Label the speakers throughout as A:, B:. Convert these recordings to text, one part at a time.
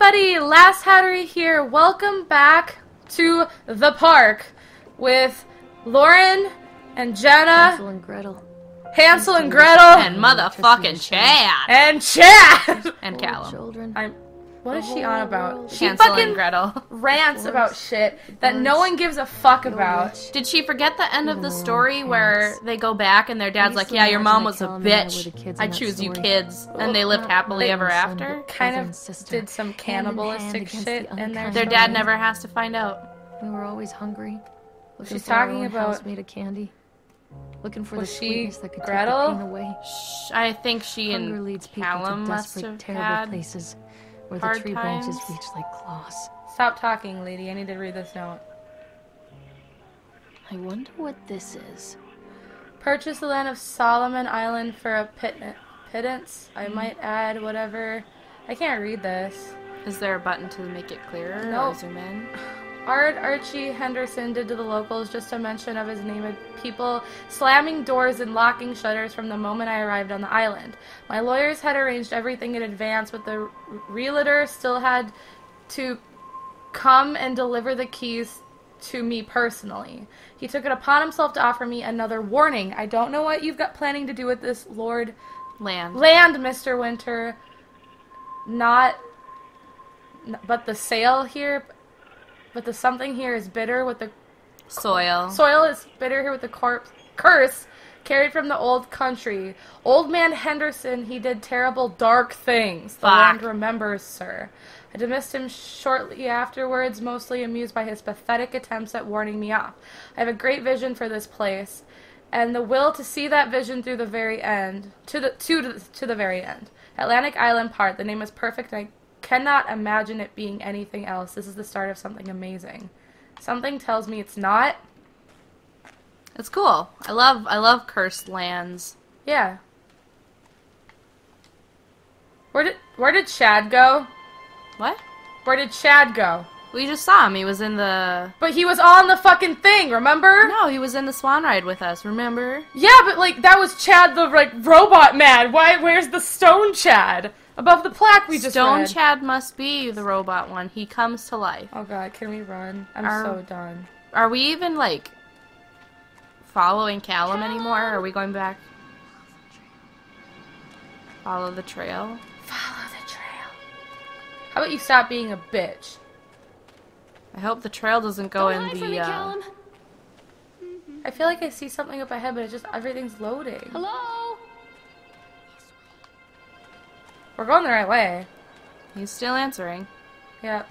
A: everybody, Lasshatry here. Welcome back to the park with Lauren and Jenna.
B: Hansel and Gretel.
A: Hansel and Gretel.
C: And motherfucking Chad.
A: And Chad.
C: And Callum.
B: Children.
A: What is she on about? She
C: Hansel
A: fucking
C: and Gretel.
A: rants about shit that no one gives a fuck about.
C: Did she forget the end of the story where they go back and their dad's like, yeah, your mom was a bitch. I choose you kids. And they lived happily ever after?
A: Kind of did some cannibalistic shit in there.
C: Their dad never has to find out.
B: We were always hungry.
A: She's talking about
B: house made of candy. Looking for the
A: was she
B: sweetness that could
A: Gretel?
B: take the pain away.
C: I think she
B: Hunger
C: and
B: leads people
C: Callum
B: to
C: must
B: desperate,
C: have
B: terrible
C: had
B: places where the
C: hard
B: tree branches
C: times.
B: reach like claws.
A: Stop talking, lady. I need to read this note.
B: I wonder what this is.
A: Purchase the land of Solomon Island for a pittance. I might add whatever. I can't read this.
C: Is there a button to make it clearer?
A: No.
C: Or zoom in?
A: Archie Henderson did to the locals just a mention of his name and people slamming doors and locking shutters from the moment I arrived on the island. My lawyers had arranged everything in advance, but the realtor still had to come and deliver the keys to me personally. He took it upon himself to offer me another warning. I don't know what you've got planning to do with this, Lord.
C: Land,
A: Mr. Winter. But the sale here... But the something here is bitter with the...
C: Soil.
A: Soil is bitter here with the curse carried from the old country. Old man Henderson, he did terrible dark things. The land remembers, sir. I dismissed him shortly afterwards, mostly amused by his pathetic attempts at warning me off. I have a great vision for this place, and the will to see that vision through the very end. To the very end. Atlantic Island Part. The name is perfect, and I cannot imagine it being anything else. This is the start of something amazing. Something tells me it's not.
C: It's cool. I love cursed lands.
A: Yeah. Where did Chad go?
C: What?
A: Where did Chad go?
C: We just saw him. He was in the...
A: But he was on the fucking thing, remember?
C: No, he was in the swan ride with us, remember?
A: Yeah, but like that was Chad the robot man. Where's the stone Chad? Above the plaque we just
C: Stone
A: read.
C: Chad must be the robot one. He comes to life.
A: Oh god, can we run? I'm so done.
C: Are we even, like, following Callum anymore? Are we going back? Follow the trail?
A: Follow the trail. How about you stop being a bitch?
C: I hope the trail doesn't go in the,
B: Callum.
A: I feel like I see something up ahead, but it's just everything's loading.
B: Hello?
A: We're going the right way.
C: He's still answering.
A: Yep.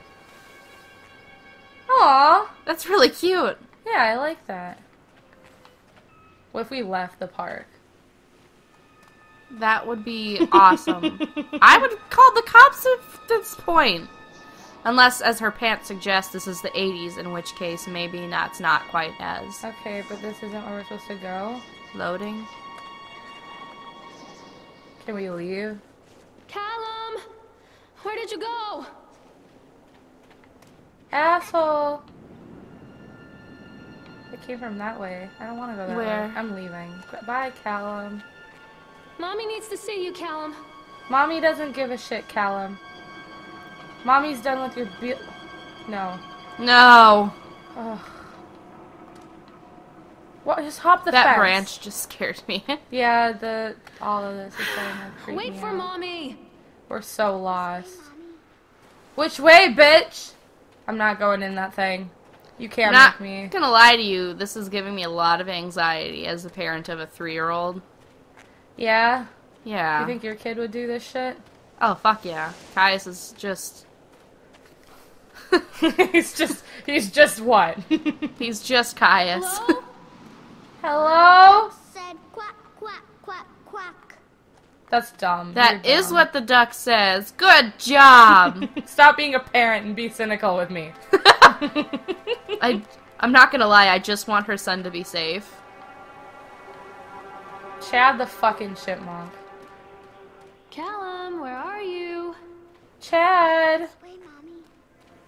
A: Aww.
C: That's really cute.
A: Yeah, I like that. What if we left the park?
C: That would be awesome. I would call the cops at this point. Unless, as her pants suggest, this is the 80s, in which case maybe it's not quite as...
A: Okay, but this isn't where we're supposed to go.
C: Loading.
A: Can we leave?
B: Callum! Where did you go?
A: Asshole! It came from that way. I don't want to go that way.
C: Where?
A: I'm leaving. Bye, Callum.
B: Mommy needs to see you, Callum.
A: Mommy doesn't give a shit, Callum. Mommy's done with your No.
C: No!
A: Ugh. What? Just hop the
C: That
A: fence.
C: branch just scared me.
A: Yeah, all of this is starting to freak
B: Wait
A: me
B: for
A: out.
B: Mommy.
A: We're so lost. Which way, bitch? I'm not going in that thing. You can't
C: Not
A: make me.
C: gonna lie to you, this is giving me a lot of anxiety as a parent of a 3-year-old.
A: Yeah?
C: Yeah.
A: You think your kid would do this shit?
C: Oh, fuck yeah. Caius is just...
A: he's just what?
C: He's just Caius.
B: Hello?
A: Hello?
D: Said quack, quack, quack, quack.
A: That's dumb.
C: That
A: You're
C: is
A: dumb.
C: what the duck says. Good job!
A: Stop being a parent and be cynical with me.
C: I'm not gonna lie, I just want her son to be safe.
A: Chad the fucking chipmunk.
B: Callum, where are you?
A: Chad!
D: Wait, Mommy.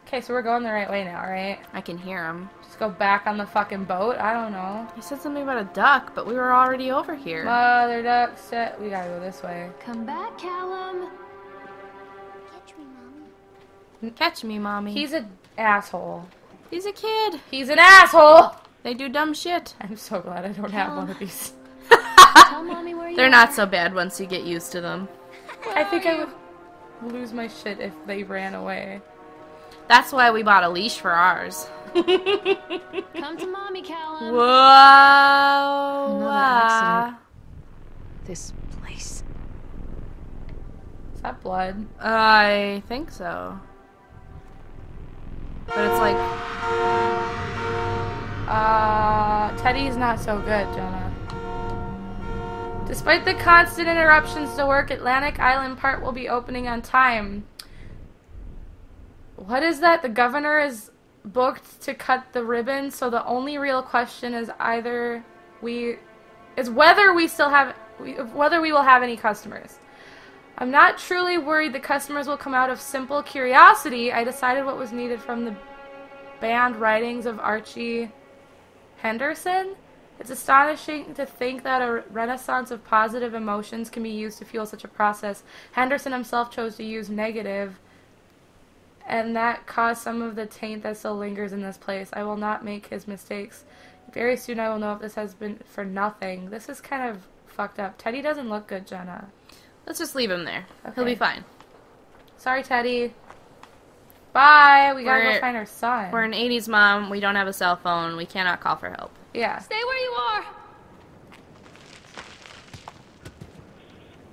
A: Okay, so we're going the right way now, right?
C: I can hear him.
A: Just go back on the fucking boat? I don't know.
C: He said something about a duck, but we were already over here.
A: Mother duck set. We gotta go this way.
B: Come back, Callum.
D: Catch me, Mommy.
C: Catch me, mommy.
A: He's an asshole.
C: He's a kid.
A: He's an asshole!
C: They do dumb shit.
A: I'm so glad I don't have one of these.
B: Tell mommy where you
C: They're
B: are.
C: not so bad once you get used to them.
A: I think I would lose my shit if they ran away.
C: That's why we bought a leash for ours.
B: Come to mommy, Callum.
C: Whoa.
E: Another accident. This place.
A: Is that blood?
C: I think so. But it's like,
A: Teddy's not so good, Jenna. Despite the constant interruptions to work, Atlantic Island Park will be opening on time. What is that? The governor is booked to cut the ribbon, so the only real question is whether we will have any customers. I'm not truly worried the customers will come out of simple curiosity. I decided what was needed from the banned writings of Archie Henderson. It's astonishing to think that a renaissance of positive emotions can be used to fuel such a process. Henderson himself chose to use negative, and that caused some of the taint that still lingers in this place. I will not make his mistakes. Very soon I will know if this has been for nothing. This is kind of fucked up. Teddy doesn't look good, Jenna.
C: let's just leave him there.
A: Okay.
C: He'll be fine.
A: Sorry, Teddy. Bye. We gotta go find our son.
C: We're an 80s mom. We don't have a cell phone. We cannot call for help.
A: Yeah.
B: Stay where you are.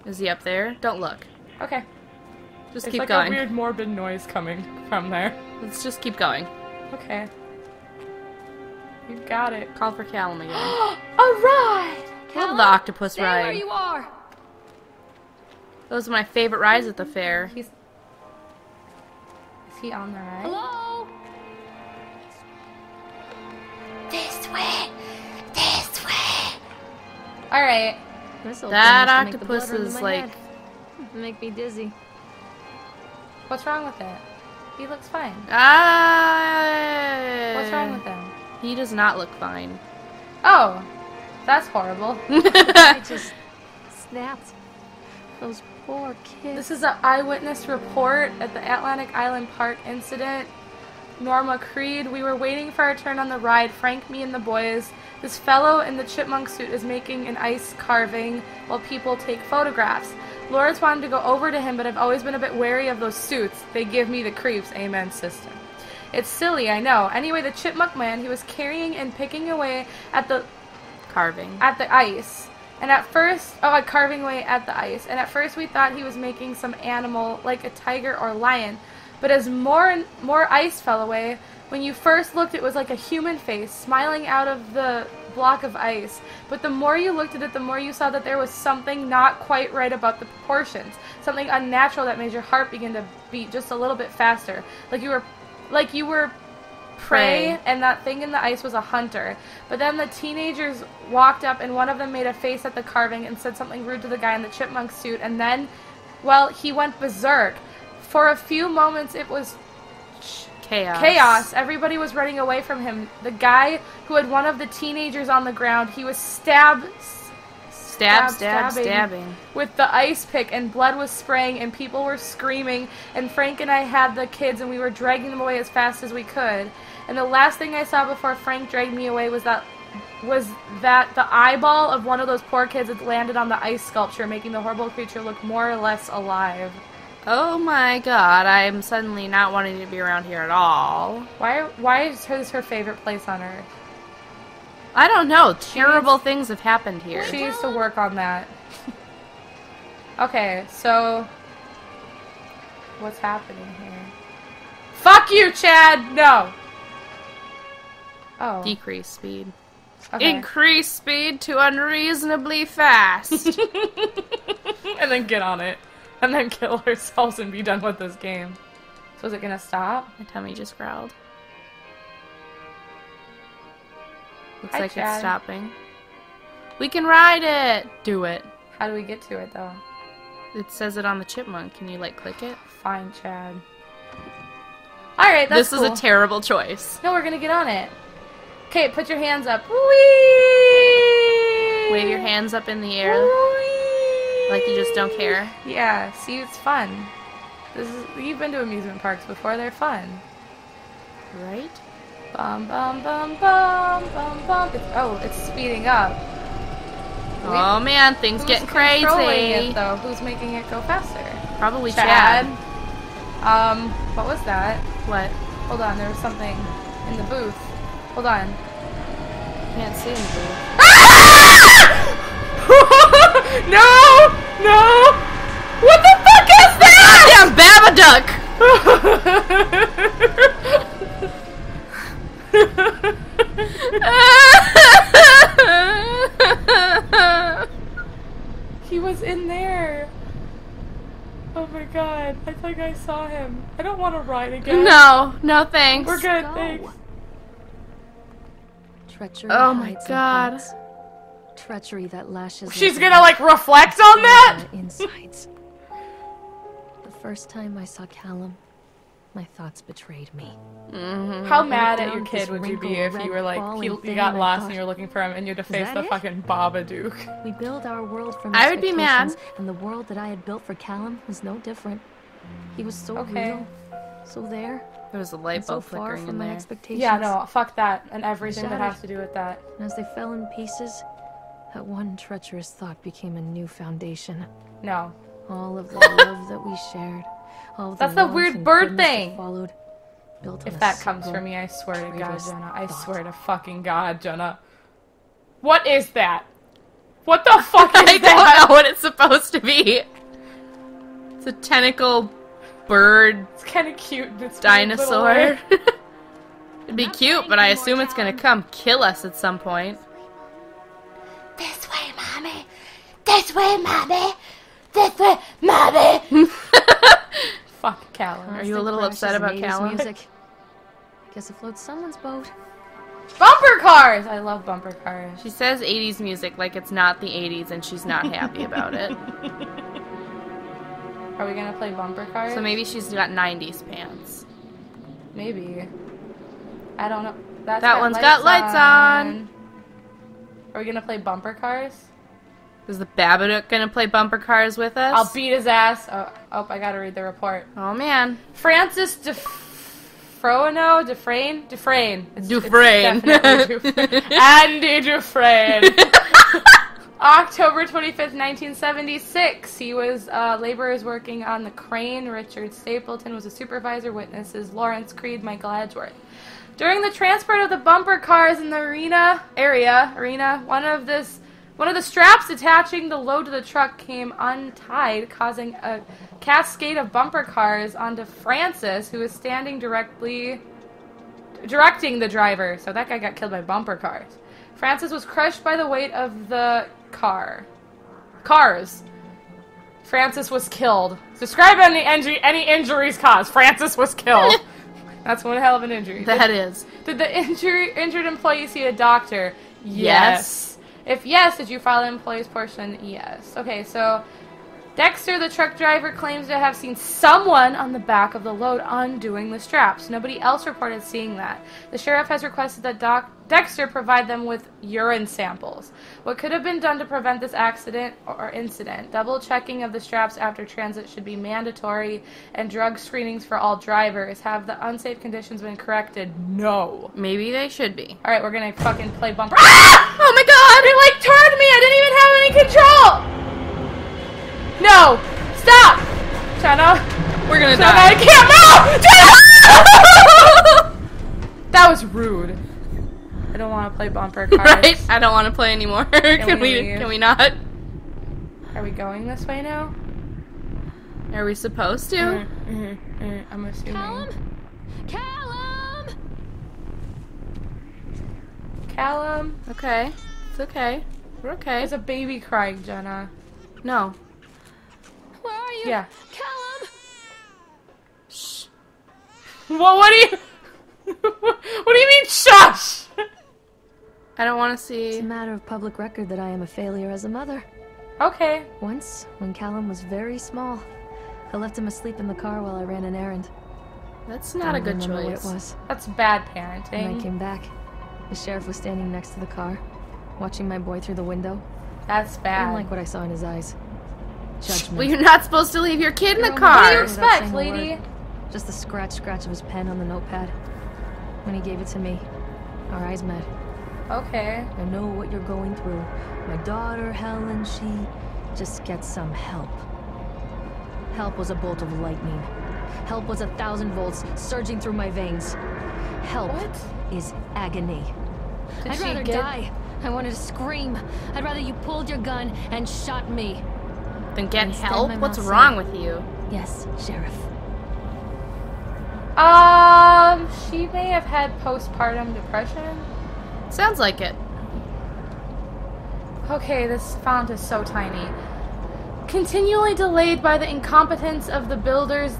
C: Is he up there? Don't look.
A: Okay.
C: Just
A: There's
C: keep
A: like
C: going.
A: a weird morbid noise coming from there.
C: Let's just keep going.
A: Okay. You got it.
C: Call for Callum again.
A: A ride!
C: Love the octopus
B: Stay where
C: ride.
B: you are.
C: Those are my favorite rides at the fair.
A: Is he on the ride?
B: Hello.
D: This way! This way!
A: Alright.
B: This'll
C: That
B: almost make the
C: octopus
B: blood run to
C: is
B: my
C: like...
B: head. Make me dizzy.
A: What's wrong with it? He looks fine. What's wrong with him?
C: He does not look fine.
A: Oh. That's horrible.
B: I just snapped. Those poor kids.
A: This is an eyewitness report at the Atlantic Island Park incident. Norma Creed, we were waiting for our turn on the ride. Frank, me, and the boys. This fellow in the chipmunk suit is making an ice carving while people take photographs. Laura's wanted to go over to him, but I've always been a bit wary of those suits. They give me the creeps. Amen, sister. It's silly, I know. Anyway, the chipmunk man, he was carrying and picking away at the
C: Carving.
A: ice. And at first, carving away at the ice. And at first we thought he was making some animal, like a tiger or lion. But as more and more ice fell away, when you first looked, it was like a human face smiling out of the block of ice. But the more you looked at it, the more you saw that there was something not quite right about the proportions. Something unnatural that made your heart begin to beat just a little bit faster. Like you were prey, and that thing in the ice was a hunter. But then the teenagers walked up, and one of them made a face at the carving and said something rude to the guy in the chipmunk suit, and then, well, he went berserk. For a few moments, it was chaos. Everybody was running away from him. The guy who had one of the teenagers on the ground, he was stabbing with the ice pick, and blood was spraying, and people were screaming, and Frank and I had the kids, and we were dragging them away as fast as we could. And the last thing I saw before Frank dragged me away was that the eyeball of one of those poor kids had landed on the ice sculpture, making the horrible creature look more or less alive.
C: Oh my god, I'm suddenly not wanting to be around here at all.
A: Why is this her favorite place on Earth?
C: I don't know. Terrible things have happened here.
A: She needs to work on that. Okay, so what's happening here? Fuck you, Chad! No! Oh.
C: Decrease speed.
A: Okay.
C: Increase speed to unreasonably fast.
A: And then get on it. And then kill ourselves and be done with this game. So is it gonna stop?
C: My tummy just growled. Looks
A: Hi,
C: like
A: Chad.
C: it's stopping. We can ride it! Do it.
A: How do we get to it, though?
C: It says it on the chipmunk. Can you, like, click it?
A: Fine, Chad. Alright, that's
C: This
A: cool.
C: is a terrible choice.
A: No, we're gonna get on it. Okay, put your hands up. Whee!
C: Wave your hands up in the air
A: Whee!
C: like you just don't care.
A: Yeah, see, it's fun. You've been to amusement parks before. They're fun.
C: Right?
A: Bum bum bum bum bum bum. It's speeding up.
C: Oh man, things getting crazy.
A: Who's controlling it, though? Who's making it go faster?
C: Probably Chad.
A: What was that?
C: What?
A: Hold on, there was something in the booth. Hold on.
C: Can't see in the booth.
A: No! No! What the fuck is that?
C: Damn Babadook!
A: He was in there. Oh my god, I think I saw him. I don't want to ride again.
C: No, no thanks.
A: We're good, thanks.
E: Treachery
C: Oh my
E: hides in
C: god.
E: thoughts. Treachery that lashes.
A: She's
E: into
A: gonna like reflect on that?
E: our insides. The first time I saw Callum, my thoughts betrayed me.
A: How mad at
E: down
A: your kid
E: this
A: would you be
E: wrinkled
A: if you
E: red
A: were like,
E: ball
A: you
E: and thing
A: got
E: and I
A: lost
E: thought,
A: and you were looking for him and you had to face
E: that
A: the
E: it?
A: fucking Babadook?
E: We build our world from
C: I would be mad.
E: expectations, and the world that I had built for Callum was no different. He was so
A: Okay.
E: real, so there,
C: There was a
E: and
C: light
E: so
C: bulb
E: far
C: flickering
E: from
C: in
E: my
C: there.
E: expectations.
A: Yeah, no, fuck that and everything that
E: Shattered.
A: has to do with that.
E: And as they fell in pieces, that one treacherous thought became a new foundation.
A: No.
E: All of the love that we shared, all of
A: That's the
E: warmth
A: weird
E: and
A: bird
E: goodness that
A: thing.
E: Followed, built on
A: If
E: a
A: that comes
E: single
A: for me, I swear to God,
E: traitorous
A: Jenna. I
E: thought.
A: swear to fucking God, Jenna. What is that? What the fuck is
C: I
A: that?
C: don't know what it's supposed to be. It's a tentacle bird
A: It's kind of cute. It's
C: dinosaur. It'd be cute, but I assume it's gonna come kill us at some point.
D: This way, mommy. This way, mommy. This way, mommy.
A: Fuck Callum.
C: Are you a little upset about Callum?
E: Music. Guess it floats someone's boat.
A: Bumper cars! I love bumper cars.
C: She says 80s music like it's not the 80s and she's not happy about it.
A: Are we gonna play bumper cars?
C: So maybe she's got 90s pants.
A: Maybe. I don't know. That
C: one's got lights on.
A: Are we gonna play bumper cars?
C: Is the Babadook gonna play bumper cars with us?
A: I'll beat his ass. Oh, I gotta read the report.
C: Oh man.
A: Francis Dufresne? It's
C: Dufresne.
A: definitely Dufresne. Andy Dufresne. October 25th, 1976. He was laborers working on the crane. Richard Stapleton was a supervisor. Witnesses Lawrence Creed, Michael Edgeworth. During the transport of the bumper cars in the arena, one of the straps attaching the load to the truck came untied, causing a cascade of bumper cars onto Francis, who was standing directing the driver. So that guy got killed by bumper cars. Francis was crushed by the weight of the cars. Francis was killed. Describe any injuries caused. Francis was killed. That's one hell of an injury.
C: That is.
A: Did the injured employee see a doctor? Yes. If yes, did you file an employee's portion? Yes. Okay, so Dexter, the truck driver, claims to have seen someone on the back of the load undoing the straps. Nobody else reported seeing that. The sheriff has requested that Dexter provide them with urine samples. What could have been done to prevent this accident or incident? Double checking of the straps after transit should be mandatory, and drug screenings for all drivers. Have the unsafe conditions been corrected? No.
C: Maybe they should be.
A: Alright, we're gonna fucking play bumper. Ah!
C: Oh my god!
A: It like turned me! I didn't even have any control! No! Stop! Jenna!
C: We're gonna
A: Jenna,
C: die.
A: I can't move! Jenna! That was rude. I don't want to play bumper cars.
C: Right? I don't want to play anymore. Can
A: we
C: we?
A: leave?
C: Can we not?
A: Are we going this way now?
C: Are we supposed to?
A: I'm assuming.
B: Callum? Callum!
A: Callum?
C: Okay. It's okay. We're okay.
A: There's a baby crying, Jenna.
C: No.
B: Where are you?
A: Yeah.
B: Callum!
A: Well, what do you... what do you mean, shush?
C: I don't want to
E: It's
C: see.
E: a matter of public record that I am a failure as a mother.
A: Okay.
E: Once, when Callum was very small, I left him asleep in the car while I ran an errand.
C: That's not a good
E: Don't remember
C: choice.
E: what it was.
A: That's bad
E: When I
A: parenting.
E: came back, the sheriff was standing next to the car, watching my boy through the window.
A: That's
E: I
A: bad.
E: didn't like what I saw in his eyes. Judgment.
C: Well, you're not supposed to leave your kid in the
A: What do you
C: car.
A: expect, lady?
E: Just the scratch of his pen on the notepad. When he gave it to me, our eyes met.
A: Okay.
E: I know what you're going through. My daughter, Helen, she just gets some help. Help was a bolt of lightning. Help was 1,000 volts surging through my veins. Help is agony. I'd rather die. I wanted to scream. I'd rather you pulled your gun and shot me.
C: Then get
E: Instead,
C: help?
E: my
C: What's
E: mouth
C: wrong
E: said,
C: with you?
E: Yes, Sheriff.
A: She may have had postpartum depression.
C: Sounds like it.
A: Okay, this font is so tiny. Continually delayed by the incompetence of the builders,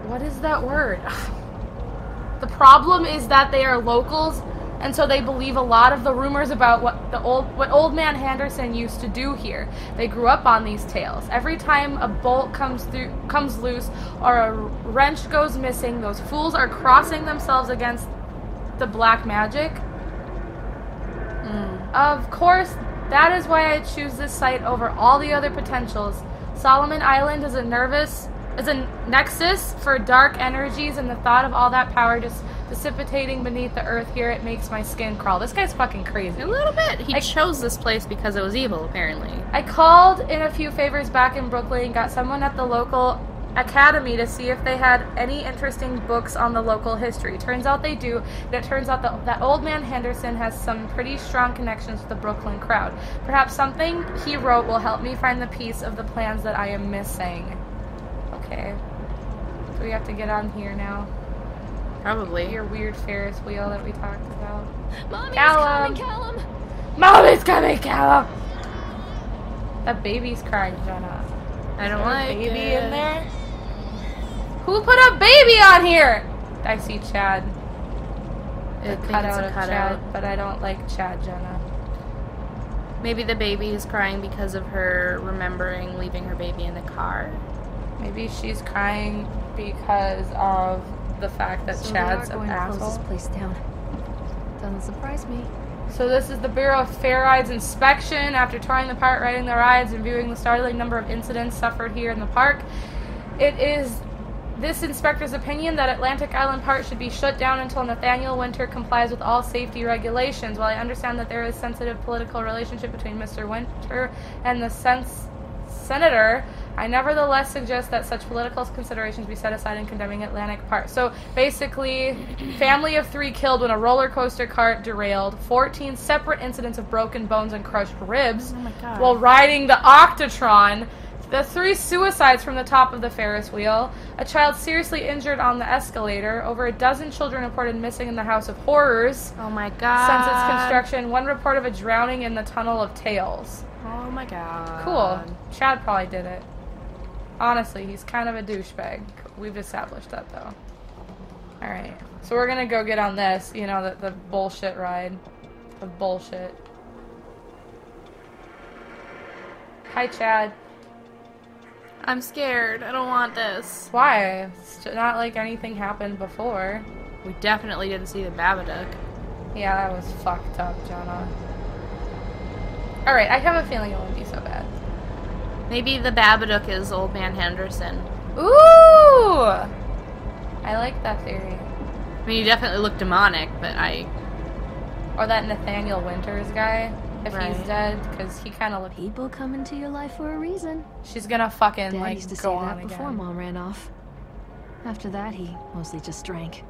A: what is that word? The problem is that they are locals, and so they believe a lot of the rumors about what old man Henderson used to do here. They grew up on these tales. Every time a bolt comes loose or a wrench goes missing, those fools are crossing themselves against the black magic. Of course, that is why I choose this site over all the other potentials. Solomon Island is a nexus for dark energies, and the thought of all that power just dissipating beneath the earth here, it makes my skin crawl. This guy's fucking crazy.
C: A little bit. He chose this place because it was evil, apparently.
A: I called in a few favors back in Brooklyn and got someone at the local academy to see if they had any interesting books on the local history. Turns out they do, and it turns out that old man Henderson has some pretty strong connections with the Brooklyn crowd. Perhaps something he wrote will help me find the piece of the plans that I am missing. Okay. Do we have to get on here now?
C: Probably.
A: Your weird Ferris wheel that we talked about.
B: Mommy's
A: Callum!
B: coming, Callum!
A: Mommy's coming, Callum! That baby's crying, Jenna.
C: I don't
A: Is there
C: like
A: a baby
C: it.
A: in there? Who put a baby on here? I see Chad.
C: I
A: The
C: think
A: cutout
C: it's a
A: of
C: cutout.
A: Chad, but I don't like Chad, Jenna.
C: Maybe the baby is crying because of her remembering leaving her baby in the car.
A: Maybe she's crying because of the fact that
E: So
A: Chad's
E: they are
A: an
E: going to close
A: asshole.
E: this place down. Doesn't surprise me.
A: So this is the Bureau of Fair Rides inspection. After touring the park, riding the rides, and viewing the startling number of incidents suffered here in the park, it is this inspector's opinion that Atlantic Island Park should be shut down until Nathaniel Winter complies with all safety regulations. While I understand that there is a sensitive political relationship between Mr. Winter and the senator, I nevertheless suggest that such political considerations be set aside in condemning Atlantic Park. So basically, family of 3 killed when a roller coaster cart derailed, 14 separate incidents of broken bones and crushed ribs
C: Oh my God.
A: while riding the Octotron, the 3 suicides from the top of the Ferris wheel, a child seriously injured on the escalator, over a dozen children reported missing in the House of Horrors
C: Oh my God.
A: since its construction, 1 report of a drowning in the Tunnel of Tales.
C: Oh my God.
A: Cool. Chad probably did it. Honestly, he's kind of a douchebag. We've established that, though. Alright. So we're gonna go get on this, you know, the bullshit ride. The bullshit. Hi, Chad.
C: I'm scared. I don't want this.
A: Why? It's not like anything happened before.
C: We definitely didn't see the Babadook.
A: Yeah, that was fucked up, Jonah. Alright, I have a feeling it won't be so bad.
C: Maybe the Babadook is Old Man Henderson.
A: Ooh! I like that theory.
C: I mean, he definitely looked demonic, but
A: Or that Nathaniel Winters guy, if he's
C: Right.
A: dead, because he kind of looked...
E: People come into your life for a reason.
A: She's gonna fucking,
E: Dad
A: like,
E: used to say
A: go
E: that
A: on
E: before
A: again.
E: Mom ran off. After that, he mostly just drank.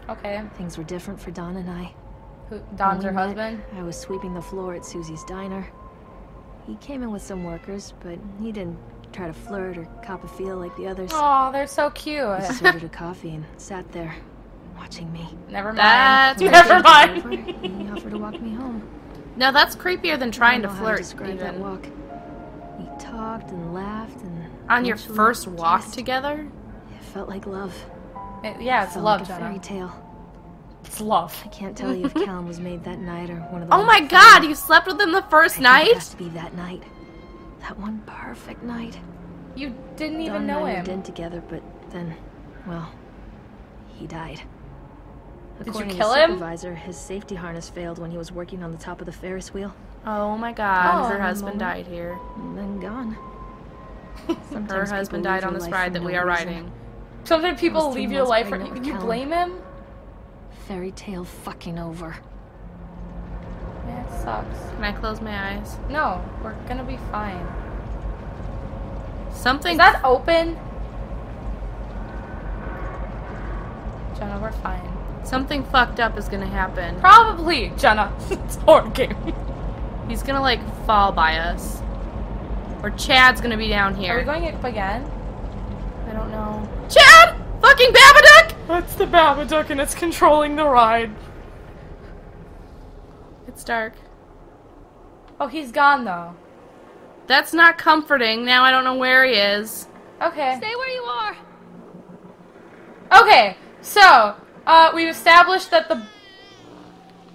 A: Okay.
E: Things were different for Don and I.
A: Don's her
E: When we met,
A: husband?
E: I was sweeping the floor at Susie's diner. He came in with some workers, but he didn't try to flirt or cop a feel like the others.
A: Oh, they're so cute.
E: He just ordered a coffee and sat there, watching me.
A: Never mind.
C: That's
A: Never
E: Over,
A: mind.
E: he offered to walk me home.
C: no, that's creepier than trying
E: I
C: to
E: don't know how
C: flirt.
E: describe that
C: Even.
E: walk. We talked and laughed and
C: On your
E: eventually
C: first walk
E: kissed.
C: together?
E: It felt like love.
A: Yeah, it's
E: Felt
A: love,
E: like a
A: Jenna.
E: fairy tale.
A: It's love.
E: I can't tell you if Callum was made that night or one of the
C: Oh
E: ones
C: my
E: before.
C: God, you slept with him the first
E: I think it
C: night?
E: has to be that night. That one perfect night.
A: You didn't
E: Don
A: even
E: and
A: know
E: I
A: him.
E: moved in together, but then, well, he died. According
A: kill
E: to the
A: him?
E: supervisor, his safety harness failed when he was working on the top of the Ferris wheel.
C: Oh my god,
A: Oh,
C: her
E: in a
C: husband
E: moment.
C: died here.
E: And then gone.
C: Her
E: Sometimes
C: husband
E: people
C: died
E: leave
C: on
E: your
C: this
E: life
C: ride
E: for
C: that
E: no
C: we are
E: reason.
C: riding.
A: Sometimes people
E: I was 3
A: leave your
E: months
A: life for.
E: pregnant with
A: You
E: Callum.
A: blame him?
E: Fairy tale fucking over.
A: Yeah, it sucks.
C: Can I close my eyes?
A: No, we're gonna be fine.
C: Something.
A: Is that open? Jenna, we're fine.
C: Something fucked up is gonna happen.
A: Probably, Jenna. It's a horror game.
C: He's gonna like fall by us. Or Chad's gonna be down
A: Are we
C: here.
A: going up again?
C: I don't know. Chad! Fucking Babadook!
A: That's the Babadook and it's controlling the ride.
C: It's dark.
A: Oh, he's gone though.
C: That's not comforting. Now I don't know where he is.
A: Okay.
B: Stay where you are.
A: Okay, so, we've established that the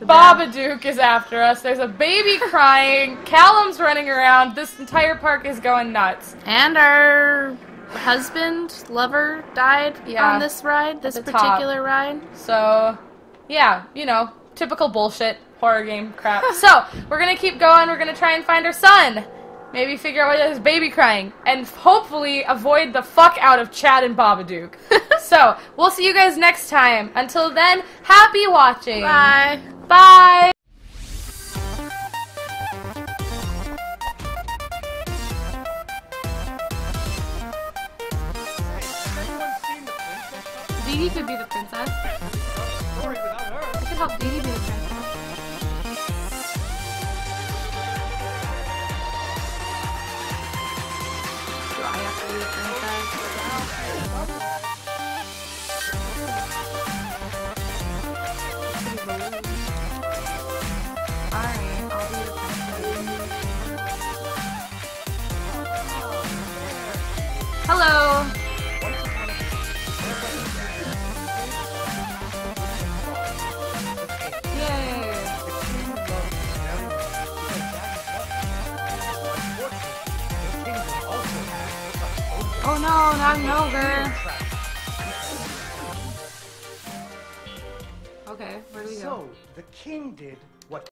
A: Babadook is after us. There's a baby crying. Callum's running around. This entire park is going nuts.
C: And our husband, lover, died
A: Yeah,
C: on this ride, this
A: at the top.
C: particular ride.
A: So, yeah, you know, typical bullshit horror game crap. So, we're gonna keep going. We're gonna try and find her son. Maybe figure out why there's baby crying. And hopefully avoid the fuck out of Chad and Babadook. So, we'll see you guys next time. Until then, happy watching.
C: Bye.
A: Bye. Dee Dee could be the princess. I could help Dee Dee be the princess. Do I have to be the princess? Alright, I'll be the princess. Hello! Oh no, not an ogre. Okay, where do we go?
F: So, the king did what